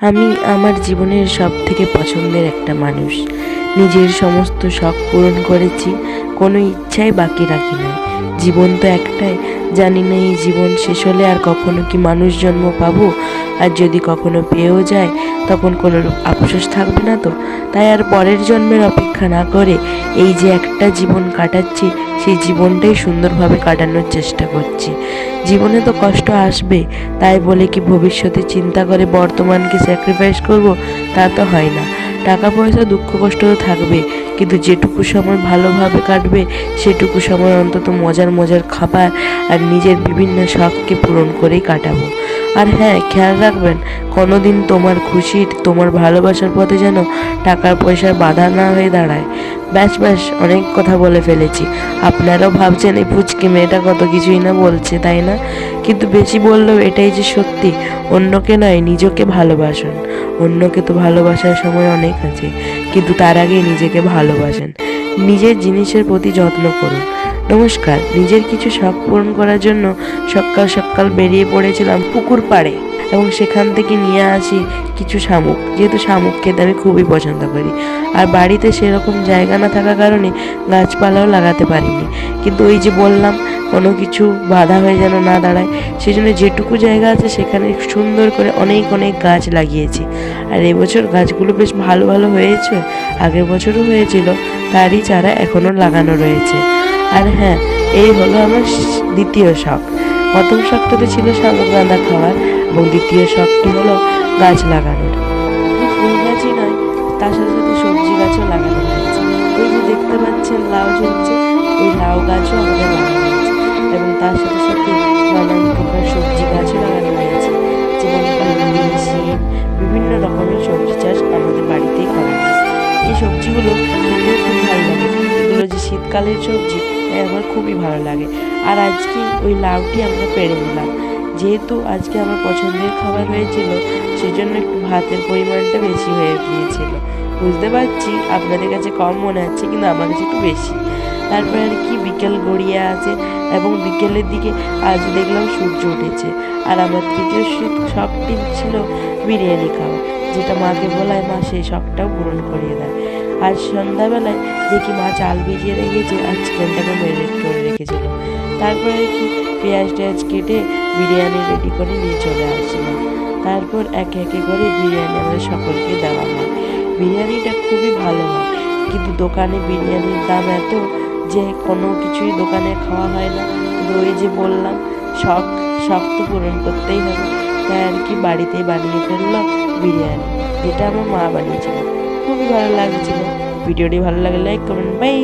আমি আমার জীবনের সবথেকে পছন্দের একটা মানুষ। নিজের সমস্ত শখ পূরণ করেছি, কোনো ইচ্ছাই বাকি রাখি নাই। জীবন তো একটাই, জানি না এই জীবন শেষ হলে আর কখনো কি মানুষ জন্ম পাবো, আর যদি কখনো পেয়েও যায় তখন কোনো আফসোস থাকবে না তো। তাই আর পরের জন্মের অপেক্ষা না করে এই যে একটা জীবন কাটাচ্ছি, সেই জীবনটাই সুন্দরভাবে কাটানোর চেষ্টা করছি। জীবনে তো কষ্ট আসবে, তাই বলে কি ভবিষ্যতে চিন্তা করে বর্তমানকে স্যাক্রিফাইস করব, তা তো হয় না। টাকা পয়সা দুঃখ কষ্ট তো থাকবে, কিন্তু যেটুকু সময় ভালোভাবে কাটবে সেটুকু সময় অন্তত মজার মজার খাবার আর নিজের বিভিন্ন শখকে পূরণ করেই কাটাবো। আর হ্যাঁ, খেয়াল রাখবেন কোনো দিন তোমার খুশির, তোমার ভালোবাসার পথে যেন টাকার পয়সার বাধা না হয়ে দাঁড়ায়। ব্যাস ব্যাস, অনেক কথা বলে ফেলেছি। আপনারাও ভাবছেন এই পুচকি মেয়েটা কত কিছুই না বলছে, তাই না? কিন্তু বেশি বললেও এটাই যে সত্যি, অন্যকে নয় নিজেকে ভালোবাসুন। অন্যকে তো ভালোবাসার সময় অনেক আছে, কিন্তু তার আগে নিজেকে ভালোবাসেন। নিজের জিনিসের প্রতি যত্ন করুন। নমস্কার। নিজের কিছু শখ পূরণ করার জন্য সকাল সকাল বেরিয়ে পড়েছিলাম পুকুর পাড়ে, এবং সেখান থেকে নিয়ে আসি কিছু শামুক, যেহেতু শামুক খেতে আমি খুবই পছন্দ করি। আর বাড়িতে সেরকম জায়গা না থাকার কারণে গাছপালাও লাগাতে পারিনি। কিন্তু ওই যে বললাম, কোনো কিছু বাধা হয়ে যেন না দাঁড়ায়, সেই জন্য যেটুকু জায়গা আছে সেখানে সুন্দর করে অনেক অনেক গাছ লাগিয়েছি। আর এবছর গাছগুলো বেশ ভালো ভালো হয়েছে, আগের বছরও হয়েছিল, তারই চারা এখনও লাগানো রয়েছে। আর হ্যাঁ, এই হলো আমার দ্বিতীয় শখ। প্রথম শখটাতে ছিল শামুক রান্না খাওয়ার, এবং দ্বিতীয় শখটি হলো গাছ লাগানোর। ফুল গাছই নয়, তার সাথে সাথে সবজি গাছও লাগানো হয়েছে। ওই যে দেখতে পাচ্ছেন লাউ ঝুলছে, ওই লাউ গাছও আমাদের লাগানো হয়েছে, এবং তার সাথে সাথে নানান প্রকার সবজি গাছও লাগানো হয়েছে, যেমন ভেন্ডি, শিম, বিভিন্ন রকমের সবজি চাষ আমাদের বাড়িতেই করা হয়। এই সবজিগুলো খেতেও খুব ভালো লাগে, এগুলো যে শীতকালের সবজি, তাই আমার খুবই ভালো লাগে। আর আজকে ওই লাউটি আমরা পেড়ে নিলাম, যেহেতু আজকে আমার পছন্দের খাবার হয়েছিল, সেজন্য একটু ভাতের পরিমাণটা বেশি হয়ে গিয়েছিল। বুঝতে পারছি আপনাদের কাছে কম মনে হচ্ছে, কিন্তু আমার কাছে একটু বেশি। তারপরে আর কি বিকেল গড়িয়ে আছে, এবং বিকেলের দিকে আজ দেখলাম সূর্য উঠেছে। আর আমার তৃতীয় শখটি ছিল বিরিয়ানি খাওয়া, যেটা মাকে বলায় মা সেই শখটাও পূরণ করিয়ে দেয়। আর সন্ধ্যাবেলায় দেখি মা চাল ভিজিয়ে রেখেছে আর চিকেনটাকে ম্যারিনেট করে রেখেছিল। তারপরে আর কি পেঁয়াজ টেয়াজ কেটে বিরিয়ানি রেডি করে নিয়ে চলে আসছিলাম। তারপর একে একে করে বিরিয়ানি আমাদের সকলকে দেওয়া হয়। বিরিয়ানিটা খুবই ভালো হয়, কিন্তু দোকানে বিরিয়ানির দাম এত যে কোনো কিছুই দোকানে খাওয়া হয় না। কিন্তু ওই যে বললাম, শখ তো পূরণ করতেই হবে, তাই আর কি বাড়িতেই বানিয়ে ফেললো বিরিয়ানি, যেটা আমার মা বানিয়েছিল। খুবই ভালো লাগছিল। ভিডিওটি ভালো লাগলে লাইক করবেন। বাই।